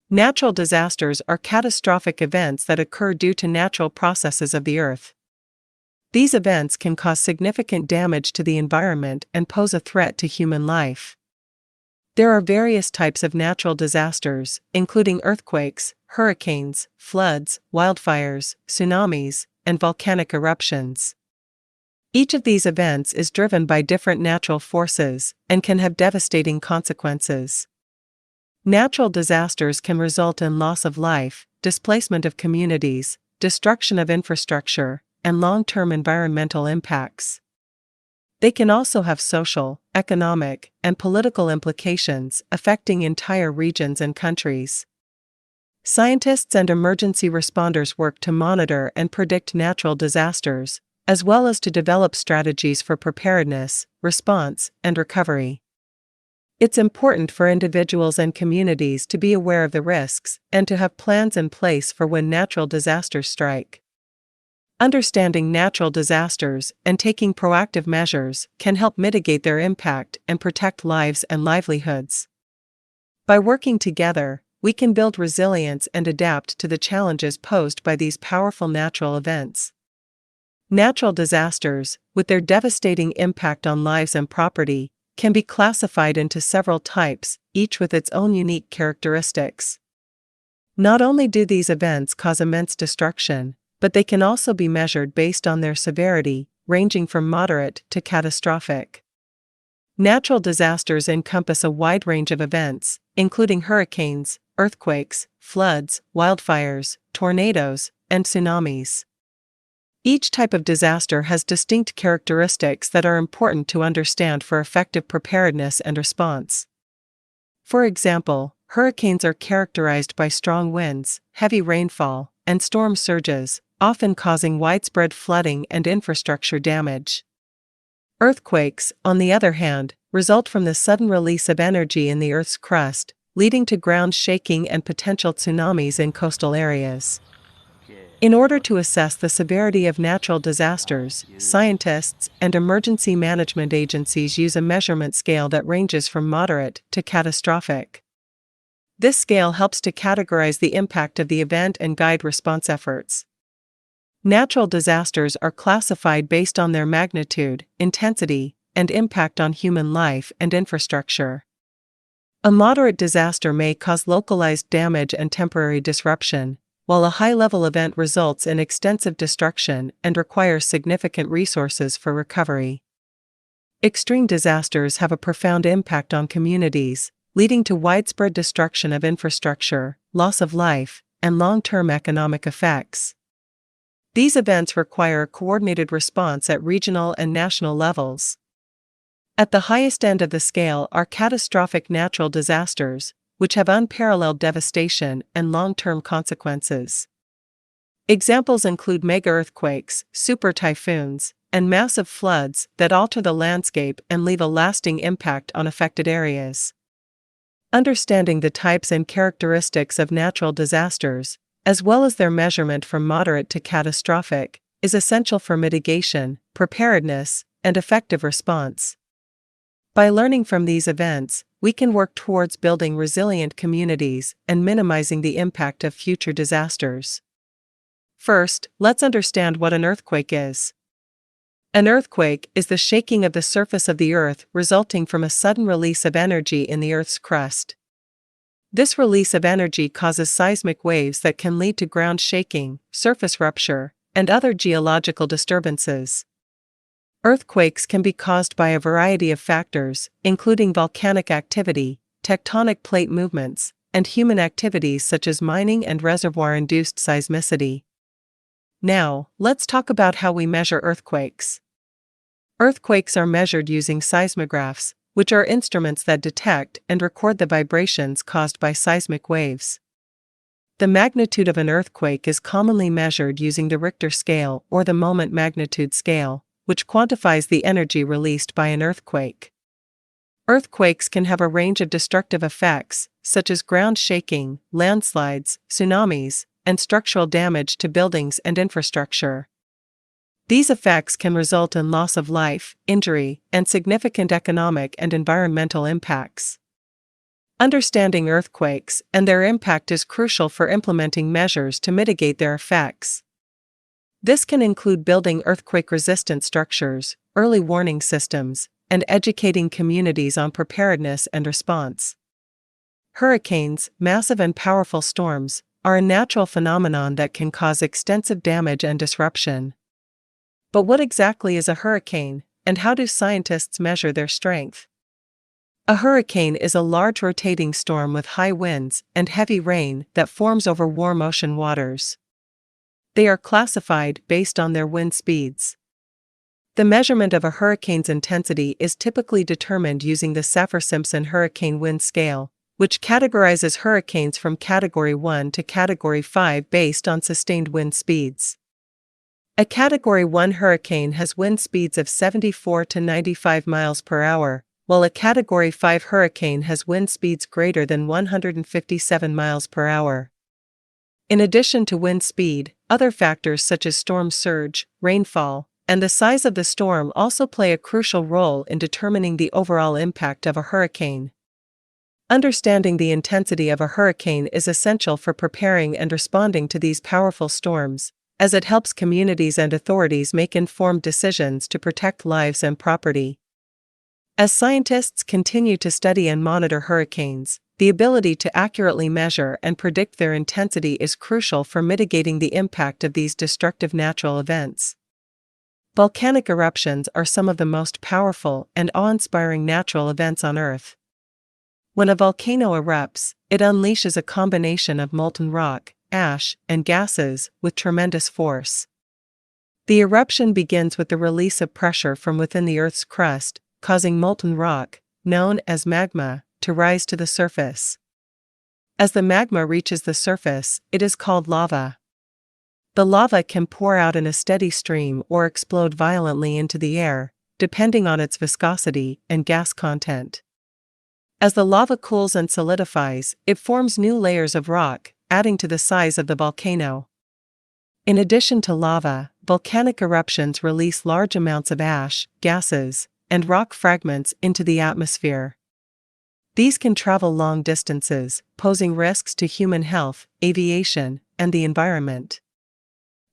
Natural disasters are catastrophic events that occur due to natural processes of the Earth. These events can cause significant damage to the environment and pose a threat to human life. There are various types of natural disasters, including earthquakes, hurricanes, floods, wildfires, tsunamis, and volcanic eruptions. Each of these events is driven by different natural forces and can have devastating consequences. Natural disasters can result in loss of life, displacement of communities, destruction of infrastructure, and long-term environmental impacts. They can also have social, economic, and political implications affecting entire regions and countries. Scientists and emergency responders work to monitor and predict natural disasters, as well as to develop strategies for preparedness, response, and recovery. It's important for individuals and communities to be aware of the risks and to have plans in place for when natural disasters strike. Understanding natural disasters and taking proactive measures can help mitigate their impact and protect lives and livelihoods. By working together, we can build resilience and adapt to the challenges posed by these powerful natural events. Natural disasters, with their devastating impact on lives and property, can be classified into several types, each with its own unique characteristics. Not only do these events cause immense destruction, but they can also be measured based on their severity, ranging from moderate to catastrophic. Natural disasters encompass a wide range of events, including hurricanes, earthquakes, floods, wildfires, tornadoes, and tsunamis. Each type of disaster has distinct characteristics that are important to understand for effective preparedness and response. For example, hurricanes are characterized by strong winds, heavy rainfall, and storm surges, often causing widespread flooding and infrastructure damage. Earthquakes, on the other hand, result from the sudden release of energy in the Earth's crust, leading to ground shaking and potential tsunamis in coastal areas. In order to assess the severity of natural disasters, scientists and emergency management agencies use a measurement scale that ranges from moderate to catastrophic. This scale helps to categorize the impact of the event and guide response efforts. Natural disasters are classified based on their magnitude, intensity, and impact on human life and infrastructure. A moderate disaster may cause localized damage and temporary disruption, while a high-level event results in extensive destruction and requires significant resources for recovery. Extreme disasters have a profound impact on communities, leading to widespread destruction of infrastructure, loss of life, and long-term economic effects. These events require a coordinated response at regional and national levels. At the highest end of the scale are catastrophic natural disasters, which have unparalleled devastation and long-term consequences. Examples include mega-earthquakes, super typhoons, and massive floods that alter the landscape and leave a lasting impact on affected areas. Understanding the types and characteristics of natural disasters, as well as their measurement from moderate to catastrophic, is essential for mitigation, preparedness, and effective response. By learning from these events, we can work towards building resilient communities and minimizing the impact of future disasters. First, let's understand what an earthquake is. An earthquake is the shaking of the surface of the Earth resulting from a sudden release of energy in the Earth's crust. This release of energy causes seismic waves that can lead to ground shaking, surface rupture, and other geological disturbances. Earthquakes can be caused by a variety of factors, including volcanic activity, tectonic plate movements, and human activities such as mining and reservoir-induced seismicity. Now, let's talk about how we measure earthquakes. Earthquakes are measured using seismographs, which are instruments that detect and record the vibrations caused by seismic waves. The magnitude of an earthquake is commonly measured using the Richter scale or the moment magnitude scale, which quantifies the energy released by an earthquake. Earthquakes can have a range of destructive effects, such as ground shaking, landslides, tsunamis, and structural damage to buildings and infrastructure. These effects can result in loss of life, injury, and significant economic and environmental impacts. Understanding earthquakes and their impact is crucial for implementing measures to mitigate their effects. This can include building earthquake-resistant structures, early warning systems, and educating communities on preparedness and response. Hurricanes, massive and powerful storms, are a natural phenomenon that can cause extensive damage and disruption. But what exactly is a hurricane, and how do scientists measure their strength? A hurricane is a large rotating storm with high winds and heavy rain that forms over warm ocean waters. They are classified based on their wind speeds. The measurement of a hurricane's intensity is typically determined using the Saffir-Simpson hurricane wind scale, which categorizes hurricanes from Category 1 to Category 5 based on sustained wind speeds. A Category 1 hurricane has wind speeds of 74 to 95 miles per hour, while a Category 5 hurricane has wind speeds greater than 157 miles per hour. In addition to wind speed, other factors such as storm surge, rainfall, and the size of the storm also play a crucial role in determining the overall impact of a hurricane. Understanding the intensity of a hurricane is essential for preparing and responding to these powerful storms, as it helps communities and authorities make informed decisions to protect lives and property. As scientists continue to study and monitor hurricanes, the ability to accurately measure and predict their intensity is crucial for mitigating the impact of these destructive natural events. Volcanic eruptions are some of the most powerful and awe-inspiring natural events on Earth. When a volcano erupts, it unleashes a combination of molten rock, ash, and gases with tremendous force. The eruption begins with the release of pressure from within the Earth's crust, causing molten rock, known as magma, to rise to the surface. As the magma reaches the surface, it is called lava. The lava can pour out in a steady stream or explode violently into the air, depending on its viscosity and gas content. As the lava cools and solidifies, it forms new layers of rock, adding to the size of the volcano. In addition to lava, volcanic eruptions release large amounts of ash, gases, and rock fragments into the atmosphere. These can travel long distances, posing risks to human health, aviation, and the environment.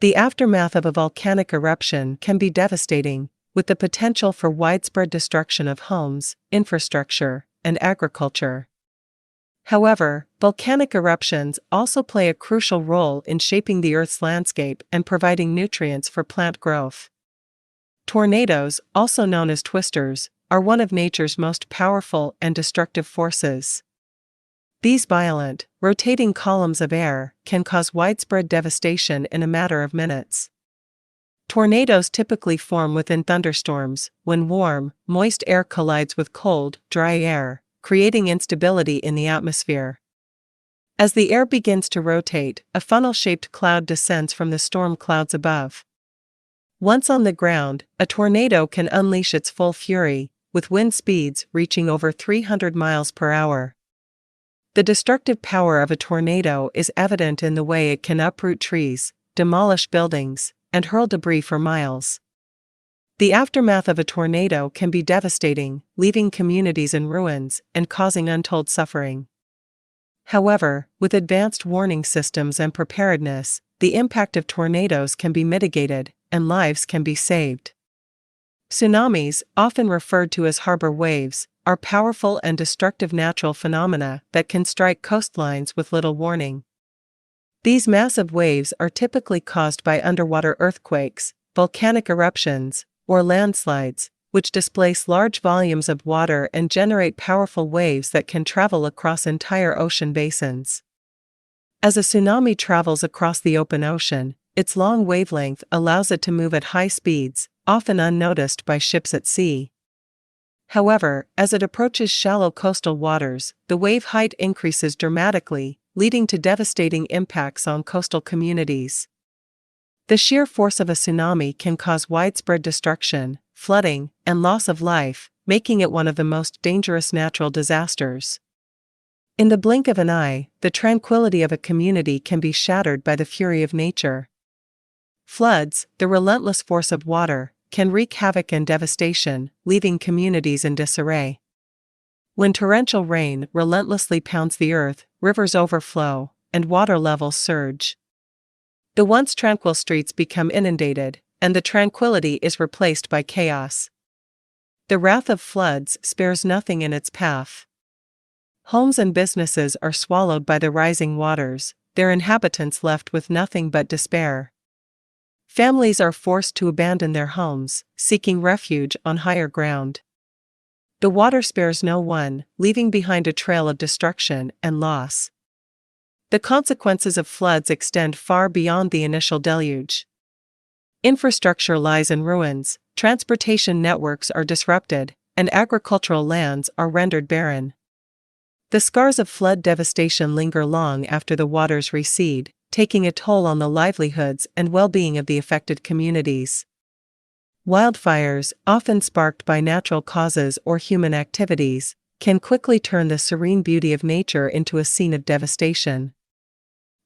The aftermath of a volcanic eruption can be devastating, with the potential for widespread destruction of homes, infrastructure, and agriculture. However, volcanic eruptions also play a crucial role in shaping the Earth's landscape and providing nutrients for plant growth. Tornadoes, also known as twisters, are one of nature's most powerful and destructive forces. These violent, rotating columns of air can cause widespread devastation in a matter of minutes. Tornadoes typically form within thunderstorms, when warm, moist air collides with cold, dry air, creating instability in the atmosphere. As the air begins to rotate, a funnel-shaped cloud descends from the storm clouds above. Once on the ground, a tornado can unleash its full fury, with wind speeds reaching over 300 miles per hour. The destructive power of a tornado is evident in the way it can uproot trees, demolish buildings, and hurl debris for miles. The aftermath of a tornado can be devastating, leaving communities in ruins and causing untold suffering. However, with advanced warning systems and preparedness, the impact of tornadoes can be mitigated, and lives can be saved. Tsunamis, often referred to as harbor waves, are powerful and destructive natural phenomena that can strike coastlines with little warning. These massive waves are typically caused by underwater earthquakes, volcanic eruptions, or landslides, which displace large volumes of water and generate powerful waves that can travel across entire ocean basins. As a tsunami travels across the open ocean, its long wavelength allows it to move at high speeds, often unnoticed by ships at sea. However, as it approaches shallow coastal waters, the wave height increases dramatically, leading to devastating impacts on coastal communities. The sheer force of a tsunami can cause widespread destruction, flooding, and loss of life, making it one of the most dangerous natural disasters. In the blink of an eye, the tranquility of a community can be shattered by the fury of nature. Floods, the relentless force of water, can wreak havoc and devastation, leaving communities in disarray. When torrential rain relentlessly pounds the earth, rivers overflow, and water levels surge. The once tranquil streets become inundated, and the tranquility is replaced by chaos. The wrath of floods spares nothing in its path. Homes and businesses are swallowed by the rising waters, their inhabitants left with nothing but despair. Families are forced to abandon their homes, seeking refuge on higher ground. The water spares no one, leaving behind a trail of destruction and loss. The consequences of floods extend far beyond the initial deluge. Infrastructure lies in ruins, transportation networks are disrupted, and agricultural lands are rendered barren. The scars of flood devastation linger long after the waters recede, taking a toll on the livelihoods and well-being of the affected communities. Wildfires, often sparked by natural causes or human activities, can quickly turn the serene beauty of nature into a scene of devastation.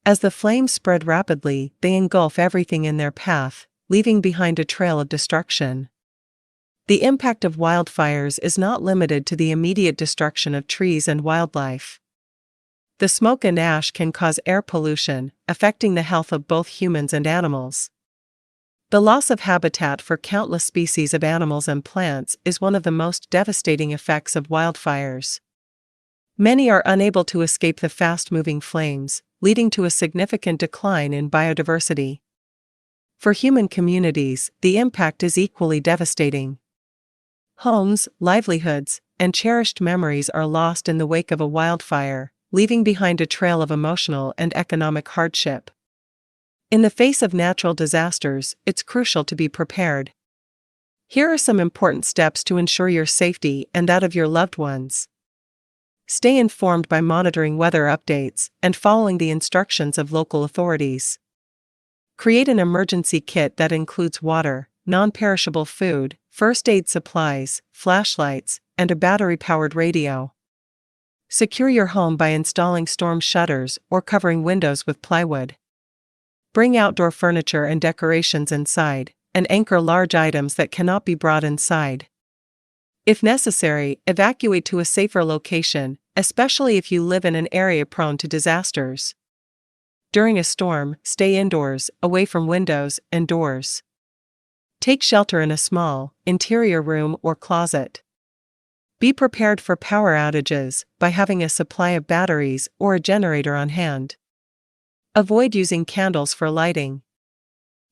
As the flames spread rapidly, they engulf everything in their path, leaving behind a trail of destruction. The impact of wildfires is not limited to the immediate destruction of trees and wildlife. The smoke and ash can cause air pollution, affecting the health of both humans and animals. The loss of habitat for countless species of animals and plants is one of the most devastating effects of wildfires. Many are unable to escape the fast-moving flames, leading to a significant decline in biodiversity. For human communities, the impact is equally devastating. Homes, livelihoods, and cherished memories are lost in the wake of a wildfire, leaving behind a trail of emotional and economic hardship. In the face of natural disasters, it's crucial to be prepared. Here are some important steps to ensure your safety and that of your loved ones. Stay informed by monitoring weather updates and following the instructions of local authorities. Create an emergency kit that includes water, non-perishable food, first aid supplies, flashlights, and a battery-powered radio. Secure your home by installing storm shutters or covering windows with plywood. Bring outdoor furniture and decorations inside, and anchor large items that cannot be brought inside. If necessary, evacuate to a safer location, especially if you live in an area prone to disasters. During a storm, stay indoors, away from windows and doors. Take shelter in a small, interior room or closet. Be prepared for power outages by having a supply of batteries or a generator on hand. Avoid using candles for lighting.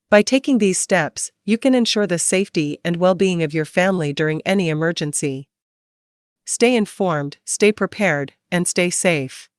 By taking these steps, you can ensure the safety and well-being of your family during any emergency. Stay informed, stay prepared, and stay safe.